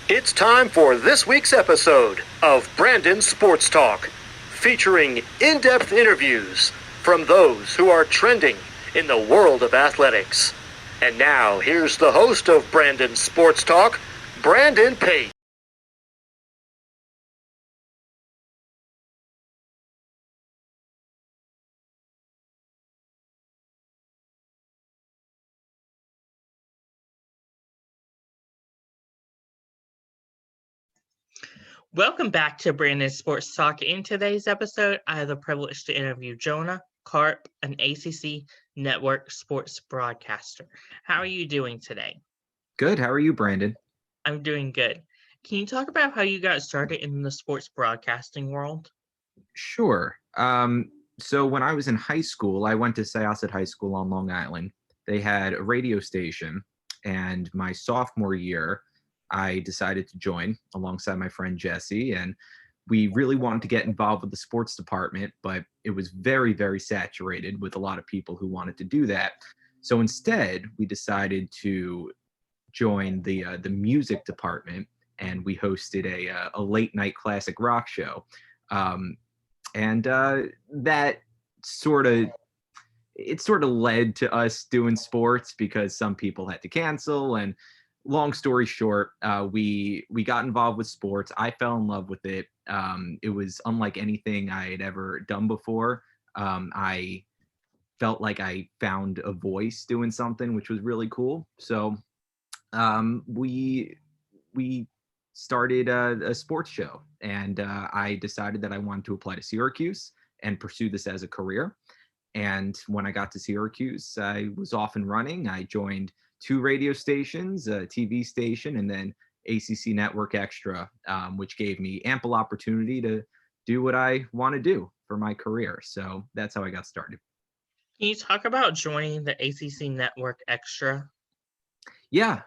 It's time for this week's episode of Brandon Sports Talk, featuring in-depth interviews from those who are trending in the world of athletics. And now, here's the host of Brandon Sports Talk, Brandon Pate. Welcome back to Brandon Sports Talk. In today's episode, I have the privilege to interview Jonah Karp, an ACC Network sports broadcaster. How are you doing today? Good. How are you, Brandon? I'm doing good. Can you talk about how you got started in the sports broadcasting world? Sure. So when I was in high school, I went to Syosset High School on Long Island. They had a radio station, and my sophomore year, I decided to join alongside my friend Jesse, and we really wanted to get involved with the sports department, but it was very, very saturated with a lot of people who wanted to do that. So instead, we decided to join the music department, and we hosted a late night classic rock show. Um, and that sort of led to us doing sports because some people had to cancel. And long story short, we got involved with sports. I fell in love with it. It was unlike anything I had ever done before. I felt like I found a voice doing something, which was really cool. So we started a sports show, and I decided that I wanted to apply to Syracuse and pursue this as a career. And when I got to Syracuse, I was off and running. I joined 2 radio stations, a TV station, and then ACC Network Extra, which gave me ample opportunity to do what I want to do for my career. So that's how I got started. Can you talk about joining the ACC Network Extra? Yeah.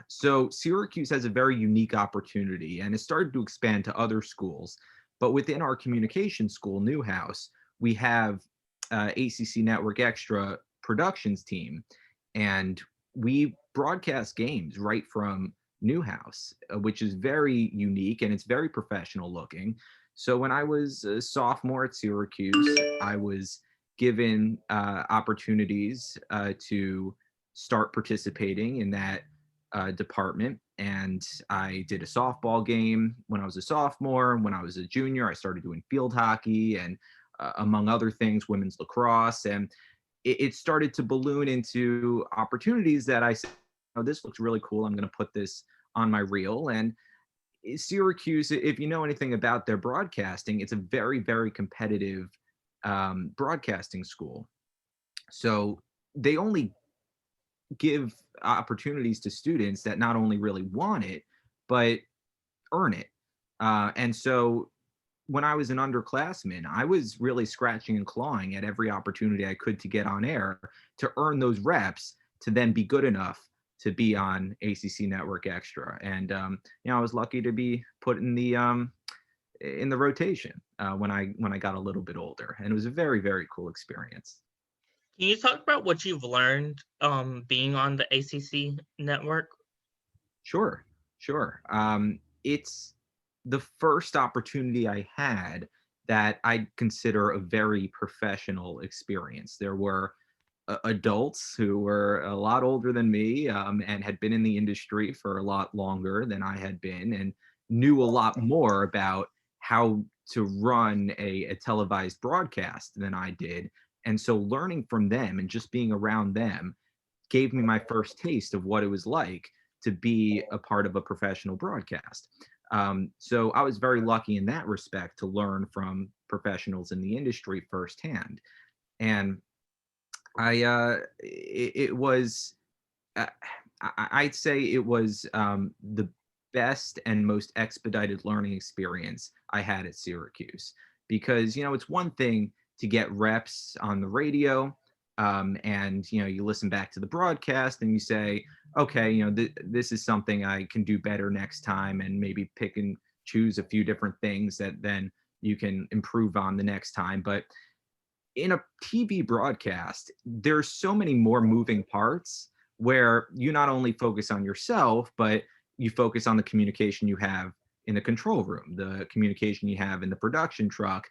So Syracuse has a very unique opportunity, and it started to expand to other schools. But within our communication school, Newhouse, we have ACC Network Extra productions team, and we broadcast games right from Newhouse, which is very unique and it's very professional looking. So when I was a sophomore at Syracuse, I was given opportunities to start participating in that department. And I did a softball game when I was a sophomore. When I was a junior, I started doing field hockey and among other things, women's lacrosse. And it started to balloon into opportunities that I said, oh, this looks really cool. I'm going to put this on my reel. And Syracuse, if you know anything about their broadcasting, it's a very, very competitive broadcasting school. So they only give opportunities to students that not only really want it, but earn it. And so when I was an underclassman, I was really scratching and clawing at every opportunity I could to get on air, to earn those reps, to then be good enough to be on ACC Network Extra. And I was lucky to be put in the rotation when I got a little bit older, and it was a very, very cool experience. Can you talk about what you've learned being on the ACC Network? Sure. It's the first opportunity I had that I consider a very professional experience. There were adults who were a lot older than me and had been in the industry for a lot longer than I had been, and knew a lot more about how to run a televised broadcast than I did. And so learning from them and just being around them gave me my first taste of what it was like to be a part of a professional broadcast. So I was very lucky in that respect to learn from professionals in the industry firsthand. And it was, I'd say it was the best and most expedited learning experience I had at Syracuse, because, it's one thing to get reps on the radio, and you listen back to the broadcast and you say, okay, this is something I can do better next time, and maybe pick and choose a few different things that then you can improve on the next time. But in a TV broadcast, there's so many more moving parts where you not only focus on yourself, but you focus on the communication you have in the control room, the communication you have in the production truck,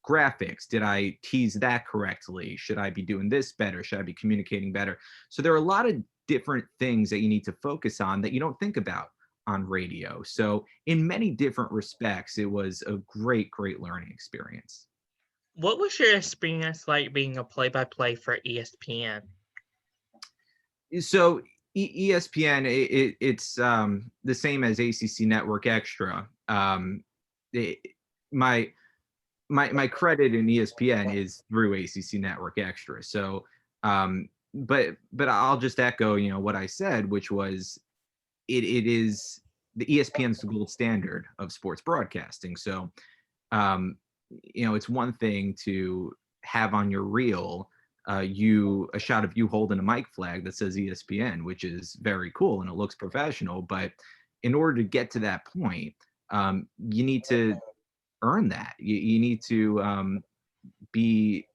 graphics. Did I tease that correctly? Should I be doing this better? Should I be communicating better? So there are a lot of different things that you need to focus on that you don't think about on radio. So in many different respects, it was a great, great learning experience. What was your experience like being a play-by-play for ESPN? So ESPN, it's the same as ACC Network Extra. It, my my credit in ESPN is through ACC Network Extra. So, but I'll just echo, what I said, which was it is the ESPN's the gold standard of sports broadcasting. So, it's one thing to have on your reel a shot of you holding a mic flag that says ESPN, which is very cool and it looks professional. But in order to get to that point, you need to earn that. You need to be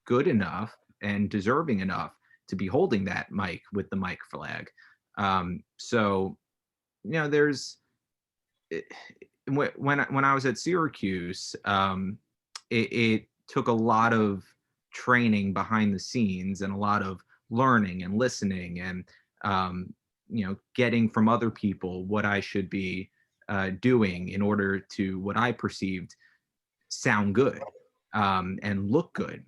good enough and deserving enough to be holding that mic with the mic flag. So, there's when I was at Syracuse, it took a lot of training behind the scenes and a lot of learning and listening and getting from other people what I should be doing in order to what I perceived sound good and look good.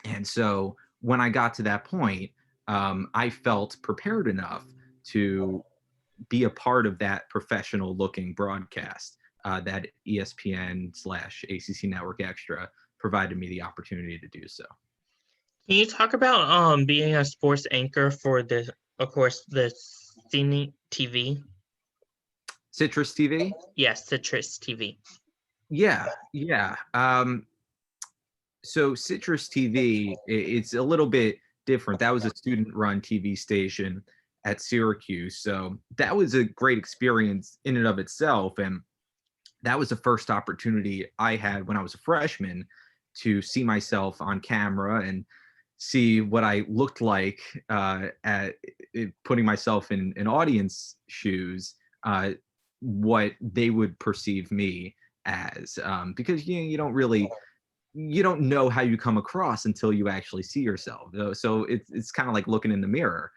And so when I got to that point, I felt prepared enough to be a part of that professional looking broadcast that ESPN/ACC Network Extra provided me the opportunity to do so. Can you talk about being a sports anchor for the Cine TV? Citrus TV? Yes, Citrus TV. Yeah. So Citrus TV, it's a little bit different. That was a student-run TV station at Syracuse. So that was a great experience in and of itself. And that was the first opportunity I had when I was a freshman to see myself on camera and see what I looked like at putting myself in an audience shoes, what they would perceive me as, because you don't know how you come across until you actually see yourself. So it's kind of like looking in the mirror,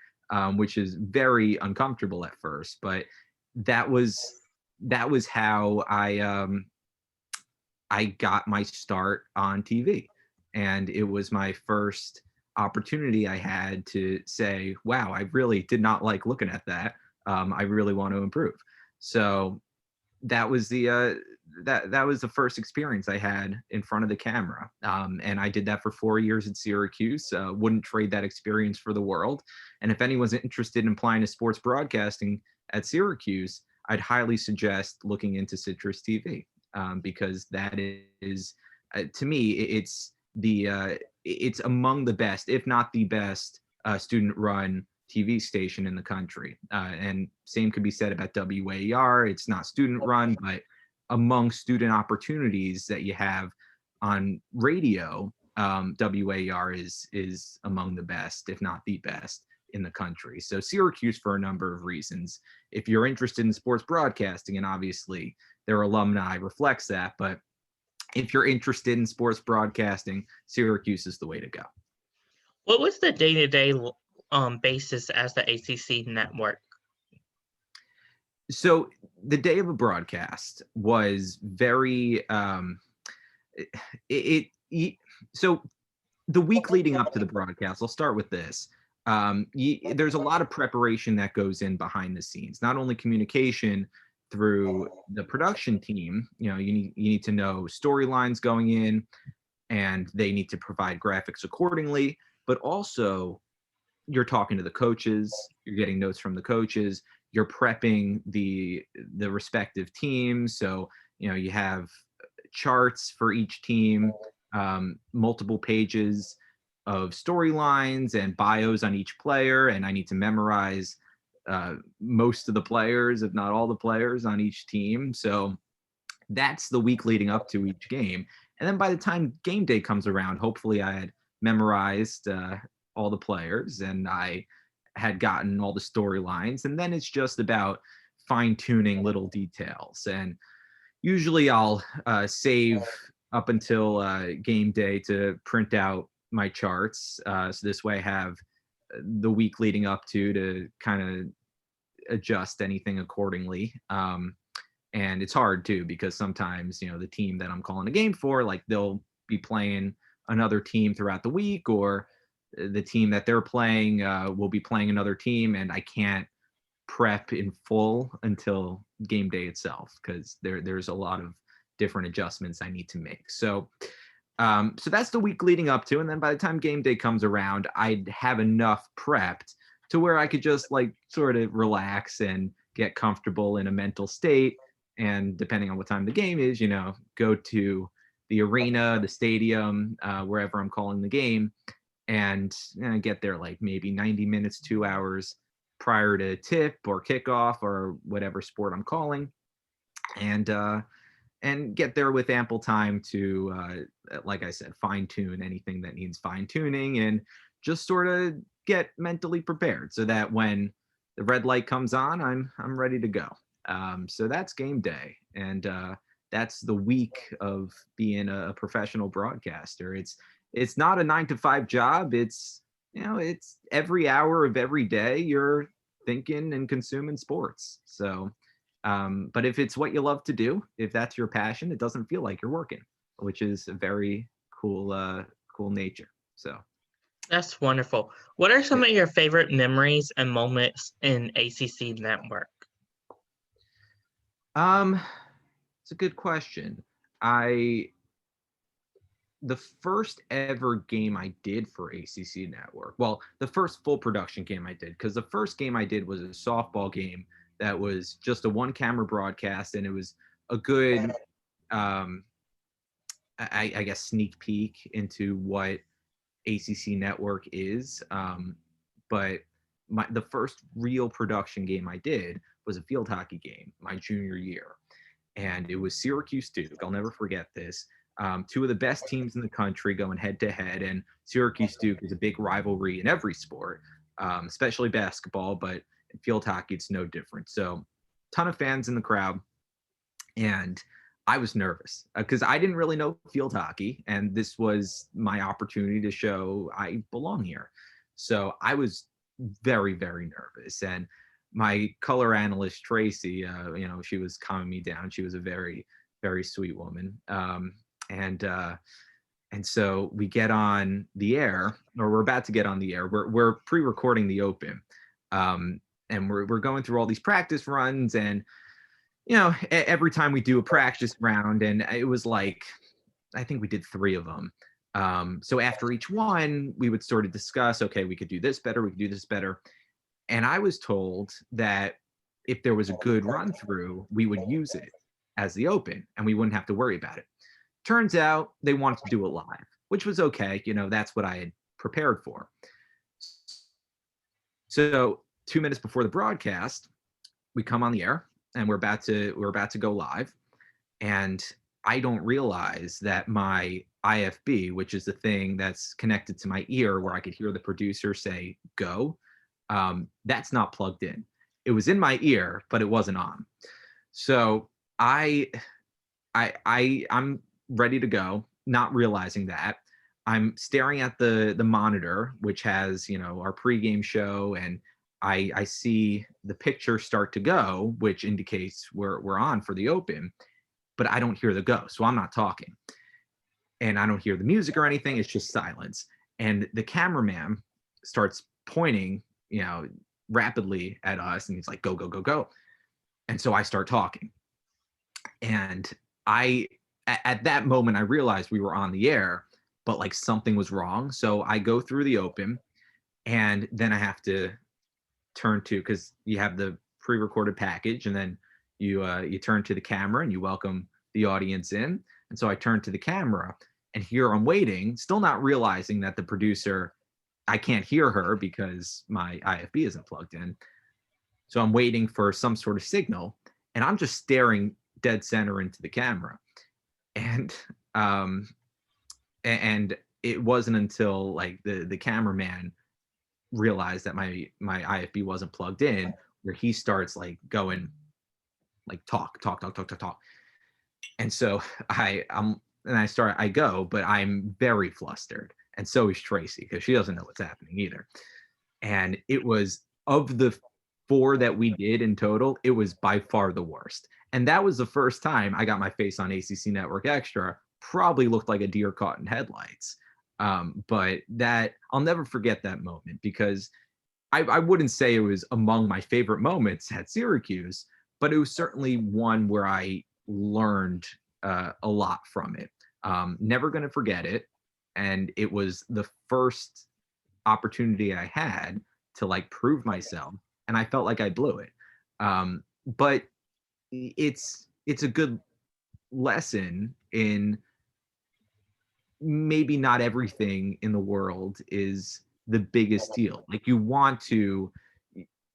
which is very uncomfortable at first, but that was how I got my start on TV. And it was my first opportunity I had to say, wow, I really did not like looking at that. I really want to improve. So that was the first experience I had in front of the camera. And I did that for 4 years at Syracuse. Wouldn't trade that experience for the world. And if anyone's interested in applying to sports broadcasting at Syracuse, I'd highly suggest looking into Citrus TV, because that is, to me, it's among the best, if not the best, student-run TV station in the country. And same could be said about WAER. It's not student-run, but among student opportunities that you have on radio, WAER is among the best, if not the best, in the country. So Syracuse, for a number of reasons. If you're interested in sports broadcasting, and obviously their alumni reflects that, but if you're interested in sports broadcasting, Syracuse is the way to go. What was the day-to-day basis as the ACC network? So the day of a broadcast was very so the week leading up to the broadcast, I'll start with this. There's a lot of preparation that goes in behind the scenes, not only communication through the production team. You need to know storylines going in, and they need to provide graphics accordingly, but also you're talking to the coaches, you're getting notes from the coaches, you're prepping the respective teams. So you have charts for each team, multiple pages of storylines and bios on each player, and I need to memorize most of the players, if not all the players on each team. So that's the week leading up to each game. And then by the time game day comes around, hopefully I had memorized all the players and I had gotten all the storylines. And then it's just about fine tuning little details. And usually I'll save up until game day to print out my charts. So this way I have the week leading up to kind of adjust anything accordingly. And it's hard too, because sometimes, the team that I'm calling a game for, like they'll be playing another team throughout the week, or the team that they're playing will be playing another team, and I can't prep in full until game day itself, because there's a lot of different adjustments I need to make. So that's the week leading up to, and then by the time game day comes around, I'd have enough prepped to where I could just like sort of relax and get comfortable in a mental state. And depending on what time the game is, go to the arena, the stadium, wherever I'm calling the game, and get there like maybe 90 minutes, 2 hours prior to tip or kickoff or whatever sport I'm calling, and get there with ample time to, like I said, fine tune anything that needs fine tuning, and just sort of get mentally prepared so that when the red light comes on, I'm ready to go. So that's game day, and that's the week of being a professional broadcaster. It's not a 9-to-5 job. It's it's every hour of every day you're thinking and consuming sports. So, but if it's what you love to do, if that's your passion, it doesn't feel like you're working, which is a very cool nature. So. That's wonderful. What are some of your favorite memories and moments in ACC Network? It's a good question. The first ever game I did for ACC Network, well, the first full production game I did, because the first game I did was a softball game that was just a one-camera broadcast, and it was a good, I guess, sneak peek into what ACC Network is. But the first real production game I did was a field hockey game my junior year, and it was Syracuse Duke. I'll never forget this. Two of the best teams in the country going head to head, and Syracuse Duke is a big rivalry in every sport, especially basketball, but in field hockey it's no different. So ton of fans in the crowd, and I was nervous because I didn't really know field hockey, and this was my opportunity to show I belong here. So I was very, very nervous, and my color analyst Tracy, she was calming me down. She was a very, very sweet woman. And so we get on the air, or we're about to get on the air. We're pre-recording the open, and we're going through all these practice runs, and every time we do a practice round, and it was like, I think we did 3 of them. So after each one, we would sort of discuss, okay, we could do this better, we could do this better. And I was told that if there was a good run through, we would use it as the open, and we wouldn't have to worry about it. Turns out they wanted to do it live, which was okay. That's what I had prepared for. So 2 minutes before the broadcast, we come on the air, and we're about to go live, and I don't realize that my IFB, which is the thing that's connected to my ear where I could hear the producer say go, that's not plugged in. It was in my ear, but it wasn't on. So I'm ready to go, not realizing that. I'm staring at the monitor, which has our pregame show, and I see the picture start to go, which indicates we're on for the open, but I don't hear the go, so I'm not talking, and I don't hear the music or anything. It's just silence, and the cameraman starts pointing, rapidly at us, and he's like, "Go, go, go, go!" And so I start talking, and at that moment I realized we were on the air, but like something was wrong. So I go through the open, and then I have to turn to, because you have the pre-recorded package, and then you turn to the camera and you welcome the audience in. And so I turn to the camera, and here I'm waiting, still not realizing that the producer, I can't hear her because my IFB isn't plugged in. So I'm waiting for some sort of signal, and I'm just staring dead center into the camera. And it wasn't until like the cameraman realized that my IFB wasn't plugged in, where he starts like going like talk. And so I go, but I'm very flustered. And so is Tracy, because she doesn't know what's happening either. And it was, of the 4 that we did in total, it was by far the worst. And that was the first time I got my face on ACC Network Extra. Probably looked like a deer caught in headlights. But that, I'll never forget that moment, because I wouldn't say it was among my favorite moments at Syracuse, but it was certainly one where I learned a lot from it. Never going to forget it. And it was the first opportunity I had to like prove myself, and I felt like I blew it. But it's a good lesson in, maybe not everything in the world is the biggest deal. Like you want to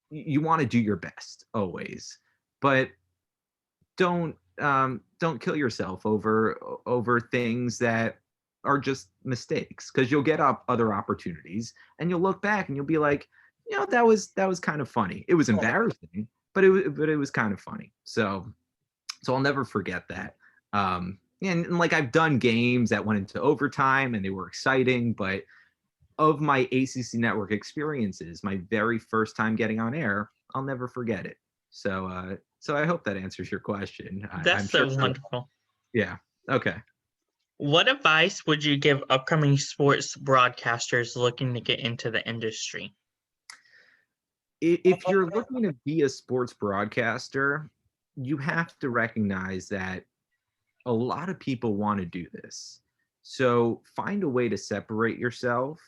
do your best always, but don't kill yourself over things that are just mistakes, because you'll get up other opportunities and you'll look back and you'll be like, that was kind of funny. It was embarrassing, but it was kind of funny. So I'll never forget that. And like, I've done games that went into overtime and they were exciting, but of my ACC Network experiences, my very first time getting on air, I'll never forget it. So I hope that answers your question. That's I'm so sure. wonderful. Yeah. Okay. What advice would you give upcoming sports broadcasters looking to get into the industry? If you're looking to be a sports broadcaster, you have to recognize that a lot of people want to do this. So find a way to separate yourself.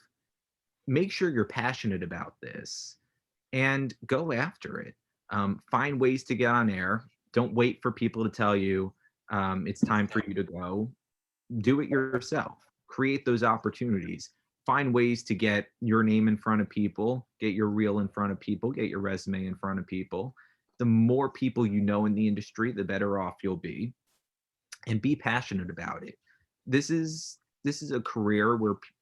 Make sure you're passionate about this and go after it. Find ways to get on air. Don't wait for people to tell you it's time for you to go. Do it yourself. Create those opportunities. Find ways to get your name in front of people, get your reel in front of people, get your resume in front of people. The more people you know in the industry, the better off you'll be. And be passionate about it. This is a career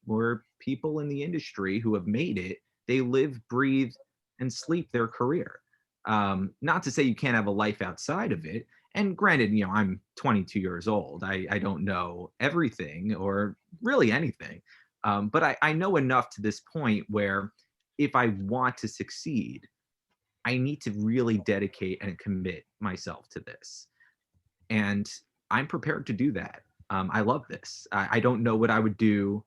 where people in the industry who have made it, they live, breathe, and sleep their career. Not to say you can't have a life outside of it. And granted, I'm 22 years old. I don't know everything or really anything. But I know enough to this point where if I want to succeed, I need to really dedicate and commit myself to this. And I'm prepared to do that. I love this. I don't know what I would do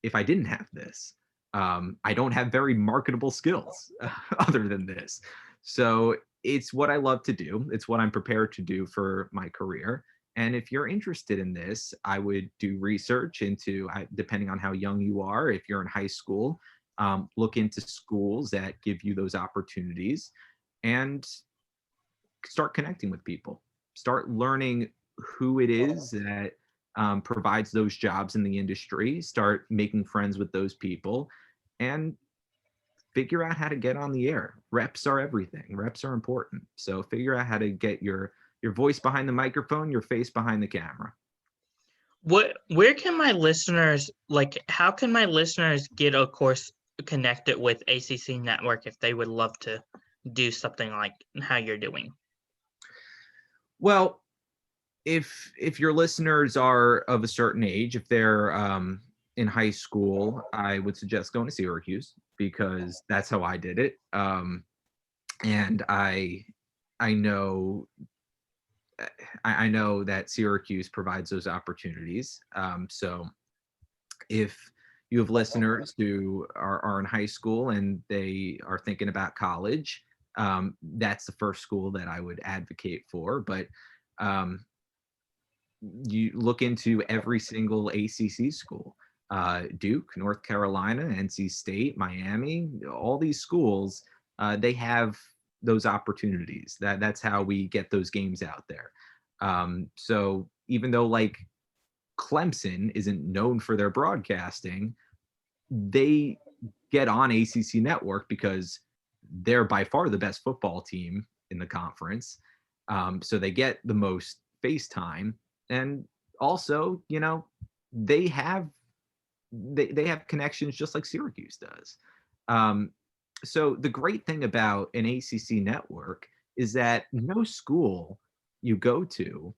if I didn't have this. I don't have very marketable skills other than this. So it's what I love to do. It's what I'm prepared to do for my career. And if you're interested in this, I would do research into, depending on how young you are, if you're in high school, look into schools that give you those opportunities and start connecting with people. Start learning who it is that provides those jobs in the industry. Start making friends with those people and figure out how to get on the air. Reps are everything. Reps are important. So figure out how to get your voice behind the microphone, your face behind the camera. Where can my listeners, how can my listeners get, of course, connected with ACC Network if they would love to do something like how you're doing? Well, if your listeners are of a certain age, if they're in high school, I would suggest going to Syracuse, because that's how I did it. And I know that Syracuse provides those opportunities. So if you have listeners who are in high school and they are thinking about college, that's the first school that I would advocate for. But you look into every single ACC school, Duke, North Carolina, NC State, Miami, all these schools, they have those opportunities. That's how we get those games out there. So even though like Clemson isn't known for their broadcasting, they get on ACC Network because they're by far the best football team in the conference. So they get the most face time. And also, they have connections just like Syracuse does. So the great thing about an ACC network is that no school you go to,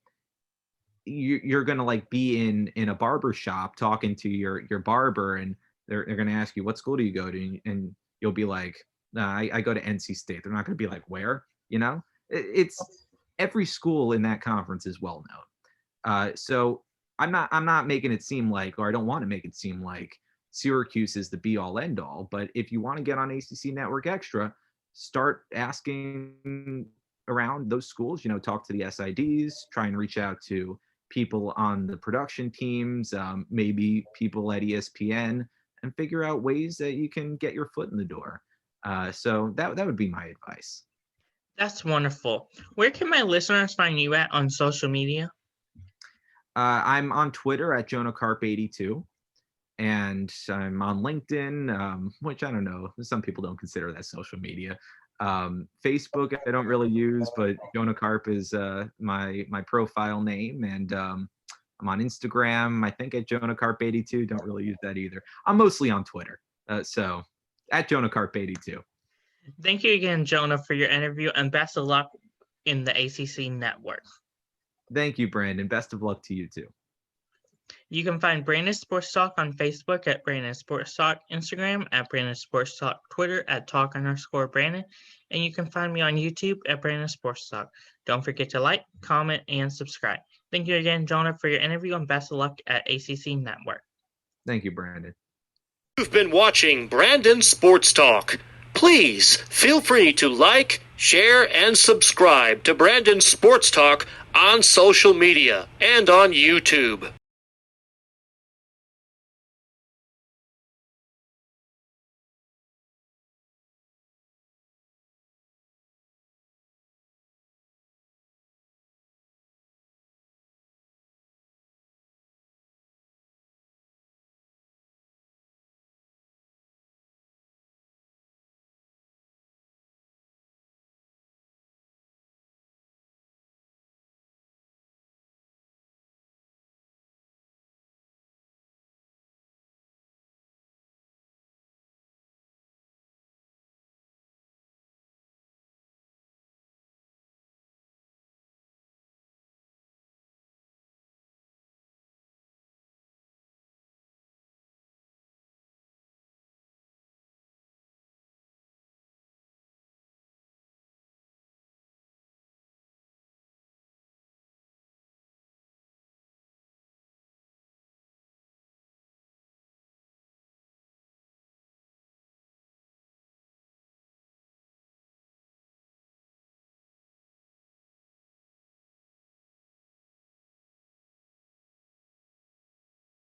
you're going to like be in a barber shop talking to your barber, and they're going to ask you, what school do you go to? And you'll be like, I go to NC State. They're not going to be like, where? It's every school in that conference is well known. So I'm not making it seem like, or I don't want to make it seem like Syracuse is the be all end all. But if you want to get on ACC Network Extra, start asking around those schools, talk to the SIDs, try and reach out to people on the production teams, maybe people at ESPN, and figure out ways that you can get your foot in the door. So that would be my advice. That's wonderful. Where can my listeners find you at on social media? I'm on Twitter at Jonah Karp 82, and I'm on LinkedIn, which I don't know, some people don't consider that social media. Facebook I don't really use, but Jonah Karp is my profile name, and I'm on Instagram, I think at Jonah Karp 82. Don't really use that either. I'm mostly on Twitter, so at Jonah Karp 82. Thank you again, Jonah, for your interview, and best of luck in the ACC network. Thank you, Brandon. Best of luck to you too. You can find Brandon Sports Talk on Facebook at Brandon Sports Talk, Instagram at Brandon Sports Talk, Twitter at Talk_Brandon, and you can find me on YouTube at Brandon Sports Talk. Don't forget to like, comment, and subscribe. Thank you again, Jonah, for your interview, and best of luck at ACC Network. Thank you, Brandon. You've been watching Brandon Sports Talk. Please feel free to like, share, and subscribe to Brandon Sports Talk on social media and on YouTube.